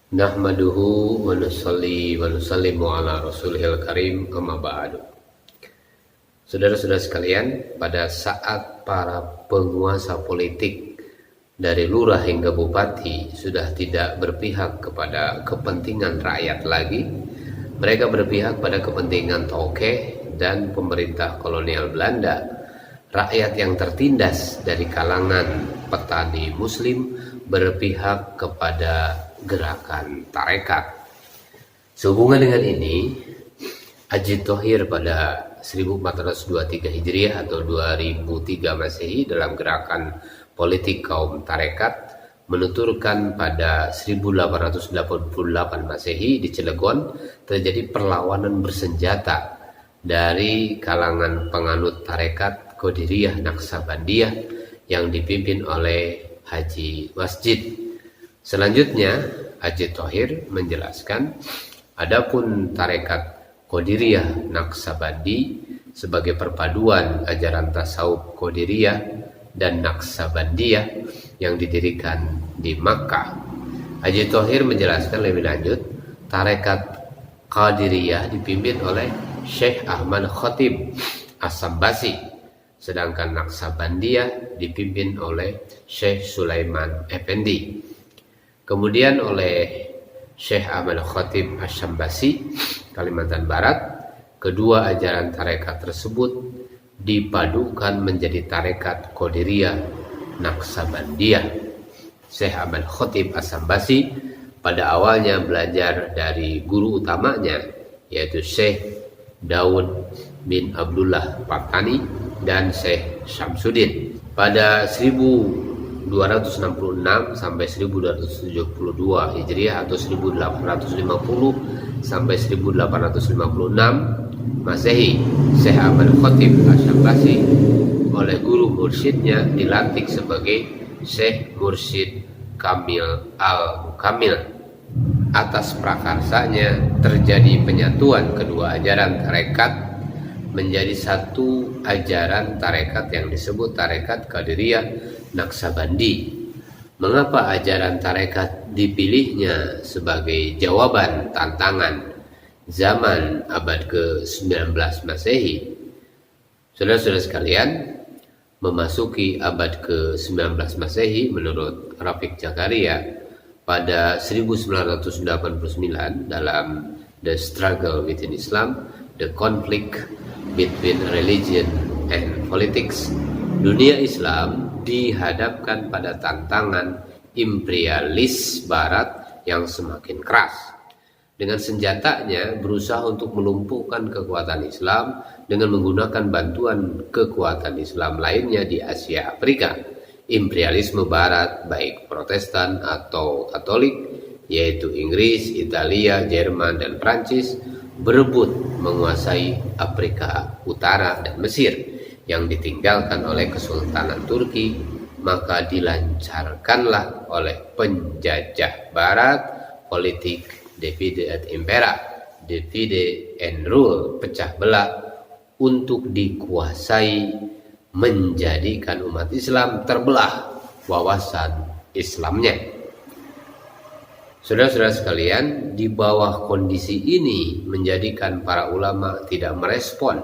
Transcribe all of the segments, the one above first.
Nahmaduhu wa nusalli wa nusallimu ala rasulihil karim amma ba'du. Saudara-saudara sekalian, pada saat para penguasa politik dari lurah hingga bupati sudah tidak berpihak kepada kepentingan rakyat lagi, mereka berpihak pada kepentingan Tokeh dan pemerintah kolonial Belanda. Rakyat yang tertindas dari kalangan petani muslim berpihak kepada gerakan tarekat. Sehubungan dengan ini, Haji Thohir pada 1423 Hijriah atau 2003 Masehi dalam gerakan politik kaum tarekat menuturkan pada 1888 Masehi di Cilegon terjadi perlawanan bersenjata dari kalangan penganut tarekat Qadiriyah Naqsabandiyah yang dipimpin oleh Haji Masjid. Selanjutnya, Haji Thohir menjelaskan, adapun tarekat Qadiriyah Naqsabandi sebagai perpaduan ajaran tasawuf Qadiriyah dan Naqsabandiyah yang didirikan di Makkah. Haji Thohir menjelaskan lebih lanjut, tarekat Qadiriyah dipimpin oleh Syekh Ahmad Khatib As-Sambasi, sedangkan Naqsabandiyah dipimpin oleh Syekh Sulaiman Effendi. Kemudian oleh Syekh Ahmad Khatib As-Sambasi, Kalimantan Barat, kedua ajaran tarekat tersebut dipadukan menjadi tarekat Qadiriyah Naqsabandiyah. Syekh Ahmad Khatib As-Sambasi pada awalnya belajar dari guru utamanya, yaitu Syekh Daud bin Abdullah Patani dan Syekh Syamsuddin. Pada 1266 sampai 1272 Hijriah atau 1850 sampai 1856 Masehi, Syekh Ahmad Khatib As-Sambasi oleh guru mursyidnya dilantik sebagai Syekh Mursyid Kamil Al-Mukamil. Atas prakarsanya terjadi penyatuan kedua ajaran tarekat menjadi satu ajaran tarekat yang disebut tarekat Qadiriyah Naqsabandi. Mengapa ajaran tarekat dipilihnya sebagai jawaban tantangan zaman abad ke-19 Masehi? Saudara-saudara sekalian, memasuki abad ke-19 Masehi menurut Rafiq Zakaria pada 1989 dalam The Struggle Within Islam, The Conflict Between Religion and Politics, dunia Islam dihadapkan pada tantangan imperialis Barat yang semakin keras. Dengan senjatanya berusaha untuk melumpuhkan kekuatan Islam dengan menggunakan bantuan kekuatan Islam lainnya di Asia Afrika. Imperialisme Barat, baik Protestan atau Katolik, yaitu Inggris, Italia, Jerman, dan Prancis, berebut menguasai Afrika Utara dan Mesir yang ditinggalkan oleh Kesultanan Turki. Maka dilancarkanlah oleh penjajah Barat politik divide et impera, divide and rule, pecah belah, untuk dikuasai, menjadikan umat Islam terbelah wawasan Islamnya. Saudara-saudara sekalian, di bawah kondisi ini menjadikan para ulama tidak merespon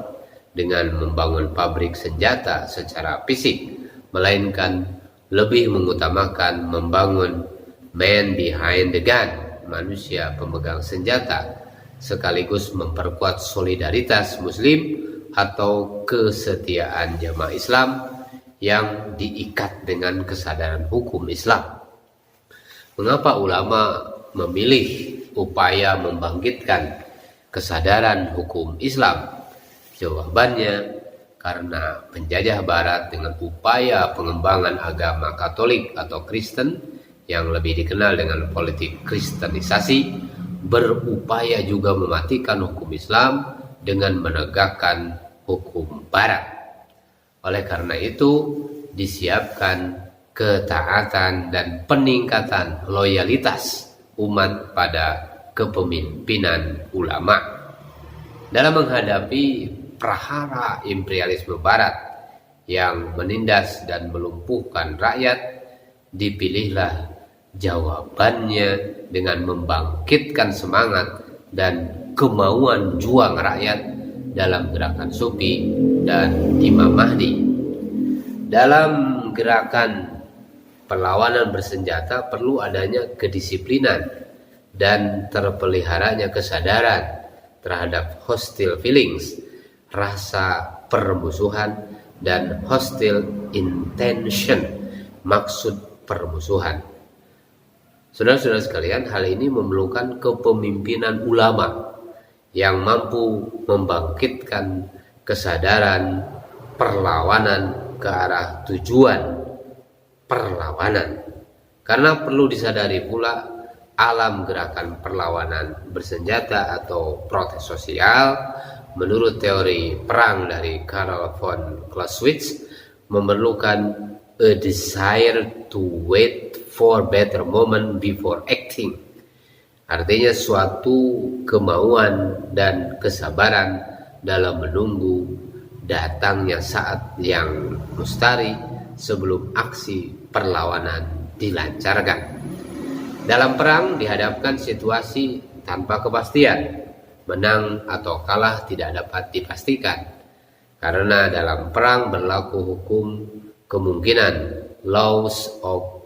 dengan membangun pabrik senjata secara fisik, melainkan lebih mengutamakan membangun man behind the gun, manusia pemegang senjata, sekaligus memperkuat solidaritas muslim atau kesetiaan jamaah Islam yang diikat dengan kesadaran hukum Islam. Mengapa ulama memilih upaya membangkitkan kesadaran hukum Islam? Jawabannya, karena penjajah Barat dengan upaya pengembangan agama Katolik atau Kristen yang lebih dikenal dengan politik kristenisasi, berupaya juga mematikan hukum Islam dengan menegakkan hukum Barat. Oleh karena itu, disiapkan ketaatan dan peningkatan loyalitas umat pada kepemimpinan ulama. Dalam menghadapi prahara imperialisme Barat yang menindas dan melumpuhkan rakyat, dipilihlah Jawabannya dengan membangkitkan semangat dan kemauan juang rakyat dalam gerakan Sufi dan Imam Mahdi. Dalam gerakan perlawanan bersenjata perlu adanya kedisiplinan dan terpeliharanya kesadaran terhadap hostile feelings, rasa permusuhan, dan hostile intention, maksud permusuhan. Saudara-saudara sekalian, hal ini memerlukan kepemimpinan ulama yang mampu membangkitkan kesadaran perlawanan ke arah tujuan perlawanan. Karena perlu disadari pula, alam gerakan perlawanan bersenjata atau protes sosial menurut teori perang dari Karl von Clausewitz memerlukan a desire to wait for better moment before acting. Artinya suatu kemauan dan kesabaran dalam menunggu datangnya saat yang mustari sebelum aksi perlawanan dilancarkan. Dalam perang dihadapkan situasi tanpa kepastian, menang atau kalah tidak dapat dipastikan. Karena dalam perang berlaku hukum kemungkinan, laws of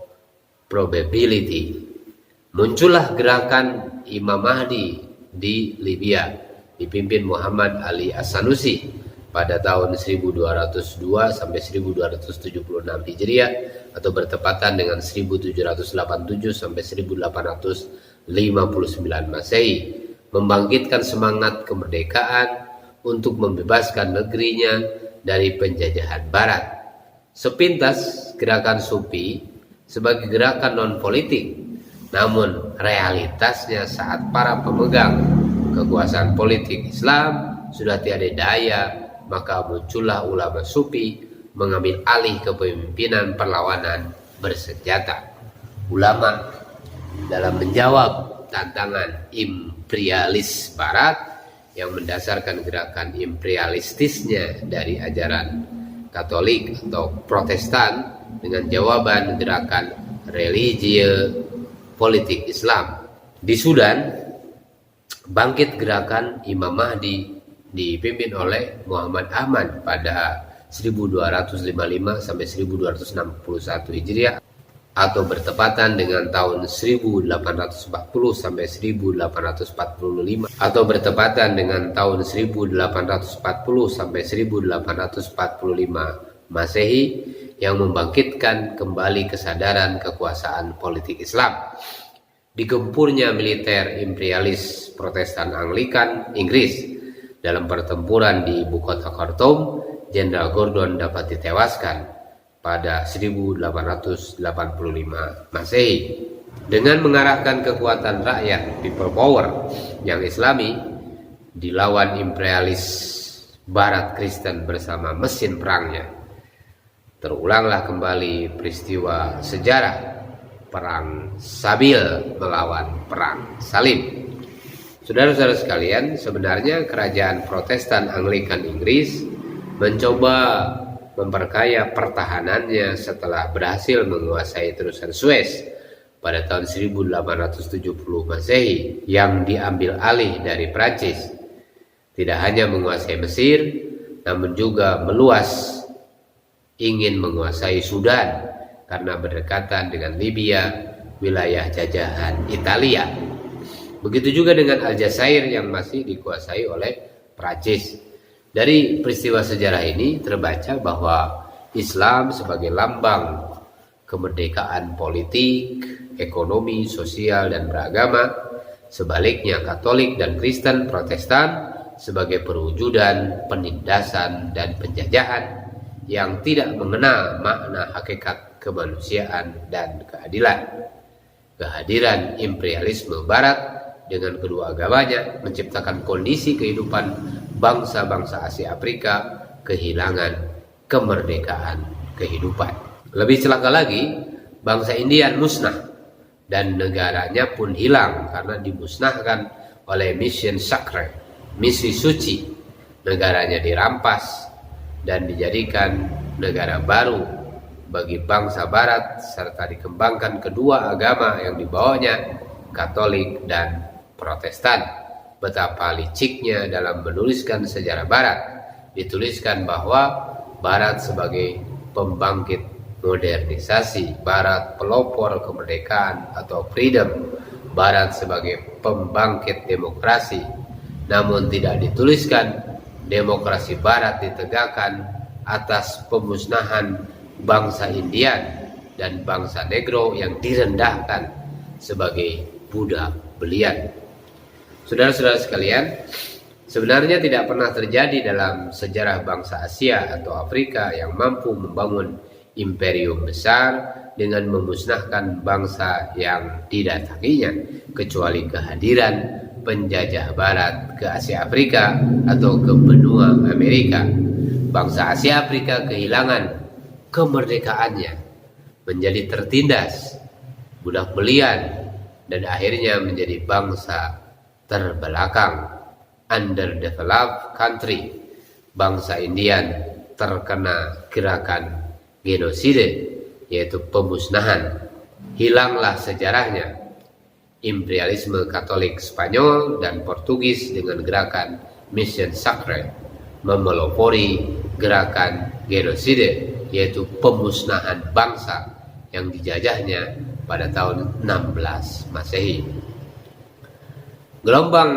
probability. Muncullah gerakan Imam Mahdi di Libya dipimpin Muhammad Ali As-Sanusi pada tahun 1202 sampai 1276 Hijriah atau bertepatan dengan 1787 sampai 1859 Masehi, membangkitkan semangat kemerdekaan untuk membebaskan negerinya dari penjajahan barat. Sepintas gerakan Sufi sebagai gerakan non-politik, namun realitasnya saat para pemegang kekuasaan politik Islam sudah tiada daya, maka muncullah ulama Sufi mengambil alih kepemimpinan perlawanan bersenjata. Ulama dalam menjawab tantangan imperialis Barat yang mendasarkan gerakan imperialistisnya dari ajaran Katolik atau Protestan dengan jawaban gerakan religius politik Islam. Di Sudan, bangkit gerakan Imam Mahdi dipimpin oleh Muhammad Ahmad pada 1255 sampai 1261 Hijriah atau bertepatan dengan tahun 1840 sampai 1845 atau bertepatan dengan tahun 1840 sampai 1845 Masehi, yang membangkitkan kembali kesadaran kekuasaan politik Islam. Digempurnya militer imperialis Protestan Anglikan Inggris dalam pertempuran di ibu kota Khartoum, Jenderal Gordon dapat ditewaskan pada 1885 Masehi. Dengan mengarahkan kekuatan rakyat people power yang Islami dilawan imperialis Barat Kristen bersama mesin perangnya, terulanglah kembali peristiwa sejarah perang Sabil melawan perang Salib. Saudara-saudara sekalian, sebenarnya kerajaan Protestan Anglikan Inggris mencoba memperkaya pertahanannya setelah berhasil menguasai terusan Suez pada tahun 1870 Masehi yang diambil alih dari Prancis. Tidak hanya menguasai Mesir, namun juga meluas ingin menguasai Sudan karena berdekatan dengan Libya, wilayah jajahan Italia. Begitu juga dengan Aljazair yang masih dikuasai oleh Prancis. Dari peristiwa sejarah ini terbaca bahwa Islam sebagai lambang kemerdekaan politik, ekonomi, sosial, dan beragama, sebaliknya Katolik dan Kristen Protestan sebagai perwujudan penindasan dan penjajahan yang tidak mengenal makna hakikat kemanusiaan dan keadilan. Kehadiran imperialisme Barat dengan kedua agamanya menciptakan kondisi kehidupan bangsa-bangsa Asia Afrika kehilangan kemerdekaan kehidupan. Lebih celaka lagi, bangsa India musnah dan negaranya pun hilang karena dimusnahkan oleh mission sacre, misi suci. Negaranya dirampas dan dijadikan negara baru bagi bangsa Barat serta dikembangkan kedua agama yang dibawanya, Katolik dan Protestan. Betapa liciknya dalam menuliskan sejarah Barat. Dituliskan bahwa Barat sebagai pembangkit modernisasi, Barat pelopor kemerdekaan atau freedom, Barat sebagai pembangkit demokrasi. Namun tidak dituliskan demokrasi Barat ditegakkan atas pemusnahan bangsa Indian dan bangsa Negro yang direndahkan sebagai budak belian. Saudara-saudara sekalian, sebenarnya tidak pernah terjadi dalam sejarah bangsa Asia atau Afrika yang mampu membangun imperium besar dengan memusnahkan bangsa yang didatanginya, kecuali kehadiran penjajah Barat ke Asia Afrika atau ke benua Amerika. Bangsa Asia Afrika kehilangan kemerdekaannya, menjadi tertindas, budak belian, dan akhirnya menjadi bangsa terbelakang, underdeveloped country. Bangsa Indian terkena gerakan genosida, yaitu pemusnahan. Hilanglah sejarahnya. Imperialisme Katolik Spanyol dan Portugis dengan gerakan Mission Sacre memelopori gerakan genosida, yaitu pemusnahan bangsa yang dijajahnya pada tahun 16 Masehi. Gelombang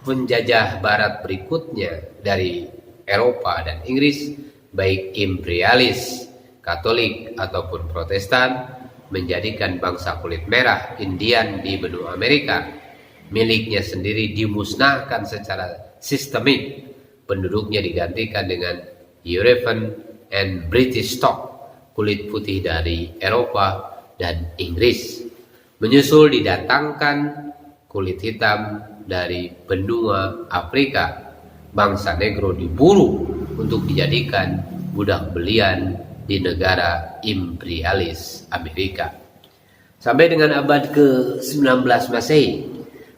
penjajah Barat berikutnya dari Eropa dan Inggris, baik imperialis, Katolik ataupun Protestan, menjadikan bangsa kulit merah Indian di benua Amerika miliknya sendiri dimusnahkan secara sistemik. Penduduknya digantikan dengan European and British stock, kulit putih dari Eropa dan Inggris. Menyusul didatangkan kulit hitam dari benua Afrika. Bangsa Negro diburu untuk dijadikan budak belian di negara imperialis Amerika. Sampai dengan abad ke-19 Masehi,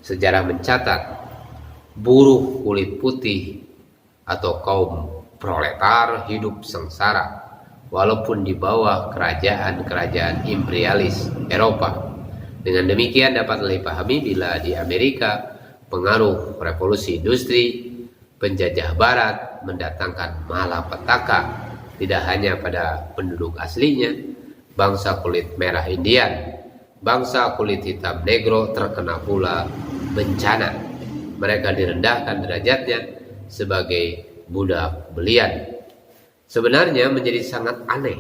sejarah mencatat buruh kulit putih atau kaum proletar hidup sengsara walaupun di bawah kerajaan-kerajaan imperialis Eropa. Dengan demikian dapat dipahami bila di Amerika pengaruh revolusi industri, penjajah Barat mendatangkan malapetaka tidak hanya pada penduduk aslinya, bangsa kulit merah Indian, bangsa kulit hitam Negro terkena pula bencana. Mereka direndahkan derajatnya sebagai budak belian. Sebenarnya menjadi sangat aneh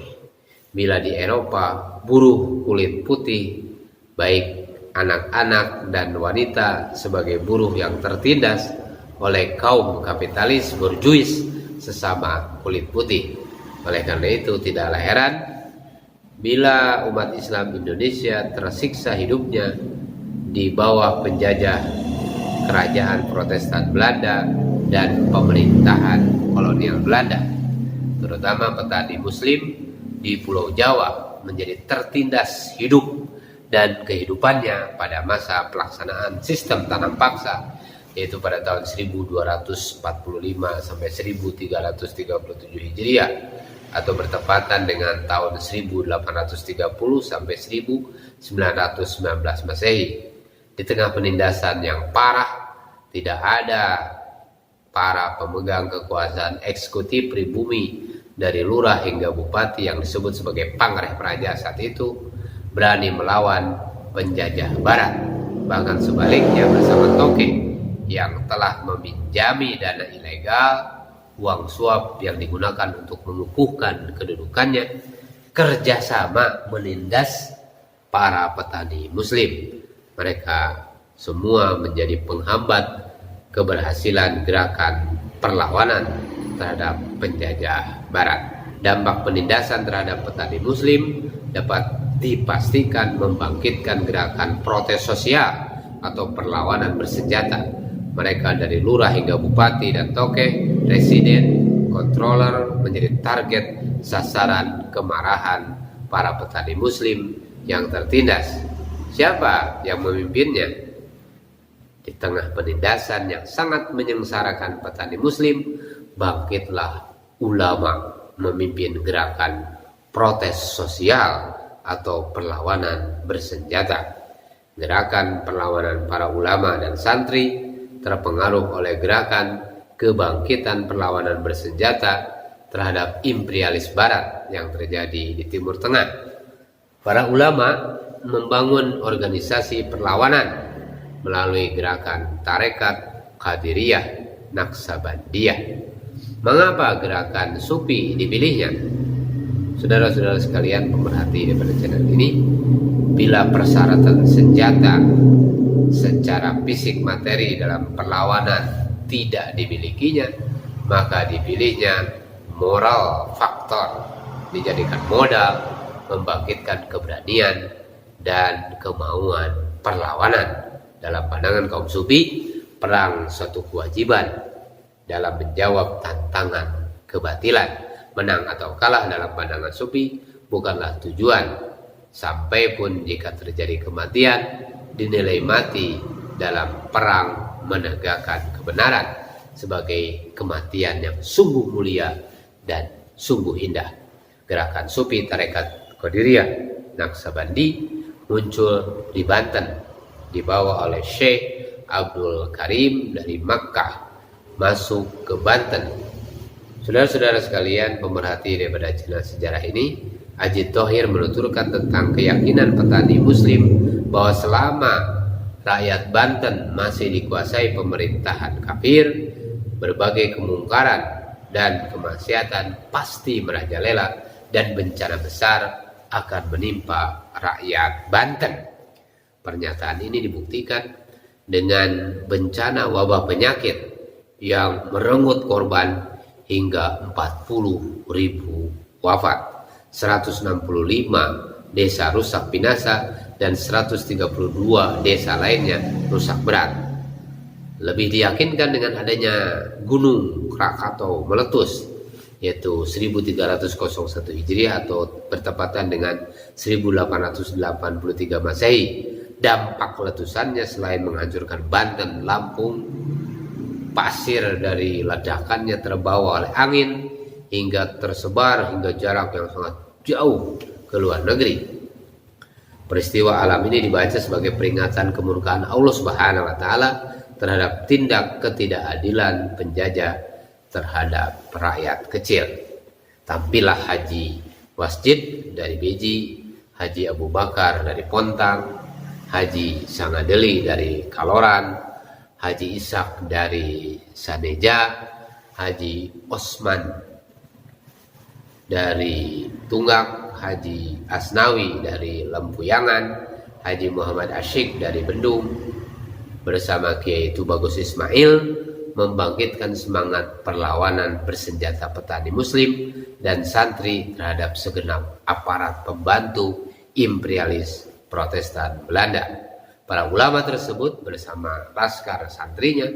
bila di Eropa buruh kulit putih, baik anak-anak dan wanita, sebagai buruh yang tertindas oleh kaum kapitalis borjuis sesama kulit putih. Oleh karena itu tidaklah heran bila umat Islam Indonesia tersiksa hidupnya di bawah penjajah kerajaan Protestan Belanda dan pemerintahan kolonial Belanda. Terutama petani Muslim di Pulau Jawa menjadi tertindas hidup dan kehidupannya pada masa pelaksanaan sistem tanam paksa, yaitu pada tahun 1245 sampai 1337 Hijriah, atau bertepatan dengan tahun 1830 sampai 1919 Masehi. Di tengah penindasan yang parah, tidak ada para pemegang kekuasaan eksekutif pribumi dari lurah hingga bupati yang disebut sebagai pangreh praja saat itu berani melawan penjajah Barat. Bahkan sebaliknya bersama Toke yang telah meminjami dana ilegal, uang suap yang digunakan untuk mengukuhkan kedudukannya, kerjasama menindas para petani Muslim. Mereka semua menjadi penghambat keberhasilan gerakan perlawanan terhadap penjajah Barat. Dampak penindasan terhadap petani Muslim dapat dipastikan membangkitkan gerakan protes sosial atau perlawanan bersenjata. Mereka dari lurah hingga bupati dan toke, residen, controller menjadi target sasaran kemarahan para petani Muslim yang tertindas. Siapa yang memimpinnya? Di tengah penindasan yang sangat menyengsarakan petani Muslim, bangkitlah ulama memimpin gerakan protes sosial atau perlawanan bersenjata. Gerakan perlawanan para ulama dan santri terpengaruh oleh gerakan kebangkitan perlawanan bersenjata terhadap imperialis barat yang terjadi di Timur Tengah. Para ulama membangun organisasi perlawanan melalui gerakan Tarekat Qadiriyah Naqsabandiyah. Mengapa gerakan Sufi dipilihnya? Saudara-saudara sekalian pemerhati daripada channel ini, bila persyaratan senjata secara fisik materi dalam perlawanan tidak dimilikinya, maka dipilihnya moral faktor, dijadikan modal membangkitkan keberanian dan kemauan perlawanan. Dalam pandangan kaum Sufi, perang suatu kewajiban dalam menjawab tantangan kebatilan. Menang atau kalah dalam pandangan Sufi bukanlah tujuan. Sampai pun jika terjadi kematian, dinilai mati dalam perang menegakkan kebenaran sebagai kematian yang sungguh mulia dan sungguh indah. Gerakan Sufi Tarekat Qadiriyah Naqsabandi muncul di Banten, dibawa oleh Syekh Abdul Karim dari Makkah masuk ke Banten. Saudara-saudara sekalian pemerhati daripada channel sejarah ini, Haji Thohir menuturkan tentang keyakinan petani muslim bahwa selama rakyat Banten masih dikuasai pemerintahan kafir, berbagai kemungkaran dan kemaksiatan pasti merajalela dan bencana besar akan menimpa rakyat Banten. Pernyataan ini dibuktikan dengan bencana wabah penyakit yang merenggut korban hingga 40.000 wafat, 165 desa rusak binasa dan 132 desa lainnya rusak berat. Lebih diyakinkan dengan adanya gunung Krakatau meletus, yaitu 1301 Hijriah atau bertepatan dengan 1883 Masehi. Dampak letusannya selain menghancurkan Banten, Lampung, pasir dari ledakannya terbawa oleh angin hingga tersebar hingga jarak yang sangat jauh ke luar negeri. Peristiwa alam ini dibaca sebagai peringatan kemurkaan Allah Subhanahu wa taala terhadap tindak ketidakadilan penjajah terhadap rakyat kecil. Tampillah Haji Wasjid dari Beji, Haji Abu Bakar dari Pontang, Haji Sangadeli dari Kaloran, Haji Ishak dari Saneja, Haji Osman dari Tunggak, Haji Asnawi dari Lempuyangan, Haji Muhammad Asyik dari Bendung, bersama Kiai Tubagus Ismail membangkitkan semangat perlawanan bersenjata petani muslim dan santri terhadap segenap aparat pembantu imperialis Protestan Belanda. Para ulama tersebut bersama laskar santrinya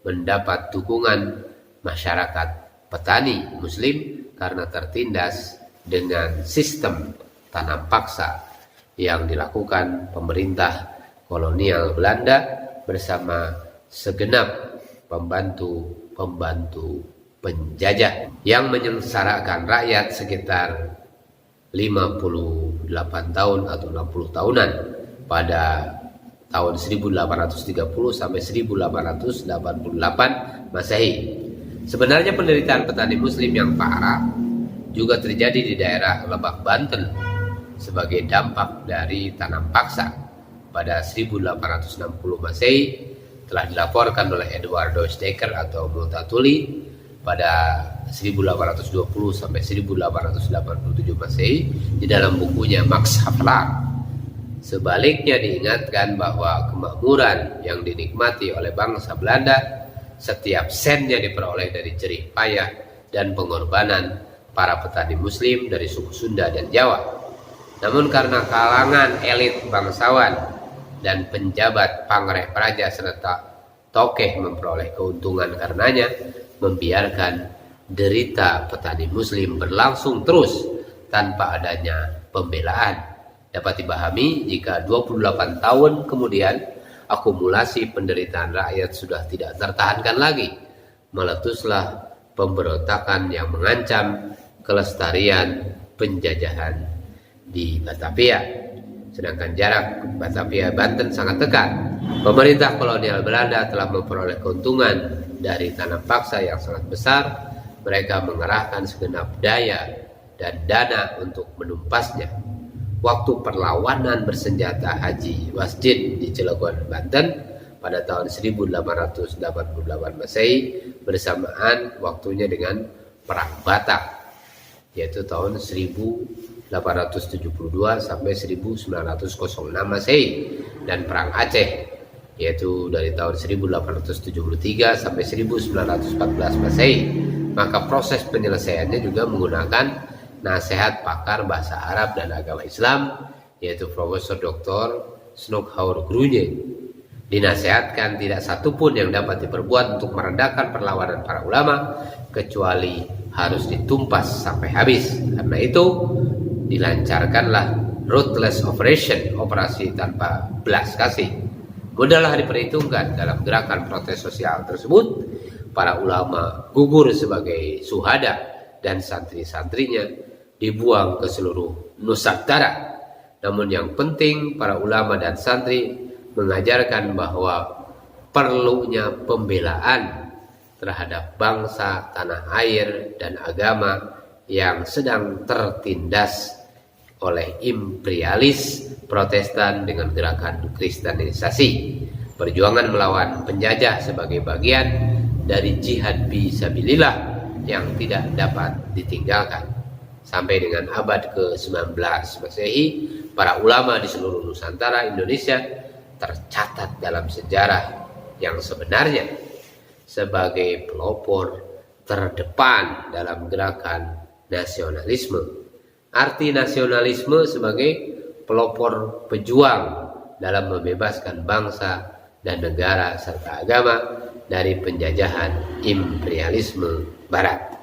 mendapat dukungan masyarakat petani muslim karena tertindas dengan sistem tanam paksa yang dilakukan pemerintah kolonial Belanda bersama segenap pembantu penjajah yang menyengsarakan rakyat sekitar 58 tahun atau 60 tahunan pada tahun 1830 sampai 1888 Masehi. Sebenarnya penderitaan petani muslim yang parah juga terjadi di daerah Lebak, Banten sebagai dampak dari tanam paksa. Pada 1860 Masehi telah dilaporkan oleh Eduardo Stecker atau Multatuli pada 1820 sampai 1887 Masehi di dalam bukunya Max Havelaar. Sebaliknya diingatkan bahwa kemakmuran yang dinikmati oleh bangsa Belanda setiap sennya diperoleh dari jerih payah dan pengorbanan para petani muslim dari suku Sunda dan Jawa. Namun karena kalangan elit bangsawan dan penjabat pangreh praja serta tokeh memperoleh keuntungan karenanya, membiarkan derita petani muslim berlangsung terus tanpa adanya pembelaan. Dapat dipahami jika 28 tahun kemudian akumulasi penderitaan rakyat sudah tidak tertahankan lagi, meletuslah pemberontakan yang mengancam kelestarian penjajahan di Batavia. Sedangkan jarak Batavia Banten sangat dekat. Pemerintah kolonial Belanda telah memperoleh keuntungan dari tanam paksa yang sangat besar. Mereka mengerahkan segenap daya dan dana untuk menumpasnya. Waktu perlawanan bersenjata Haji Wasjid di Cilegon, Banten pada tahun 1888 Masehi bersamaan waktunya dengan Perang Batak, yaitu tahun 1872 sampai 1906 Masehi, dan Perang Aceh, yaitu dari tahun 1873 sampai 1914 Masehi. Maka proses penyelesaiannya juga menggunakan nasihat pakar bahasa Arab dan agama Islam, yaitu Profesor Dr. Snoekhour Groenje. Dinasihatkan tidak satupun yang dapat diperbuat untuk meredakan perlawanan para ulama kecuali harus ditumpas sampai habis. Karena itu dilancarkanlah ruthless operation, operasi tanpa belas kasih. Mudahlah diperhitungkan dalam gerakan protes sosial tersebut, para ulama gugur sebagai syuhada dan santri-santrinya dibuang ke seluruh Nusantara. Namun yang penting, para ulama dan santri mengajarkan bahwa perlunya pembelaan terhadap bangsa, tanah air, dan agama yang sedang tertindas oleh imperialis Protestan dengan gerakan kristenisasi. Perjuangan melawan penjajah sebagai bagian dari jihad fisabilillah yang tidak dapat ditinggalkan. Sampai dengan abad ke-19 Masehi, para ulama di seluruh Nusantara Indonesia tercatat dalam sejarah yang sebenarnya sebagai pelopor terdepan dalam gerakan nasionalisme. Arti nasionalisme sebagai pelopor pejuang dalam membebaskan bangsa dan negara serta agama dari penjajahan imperialisme Barat.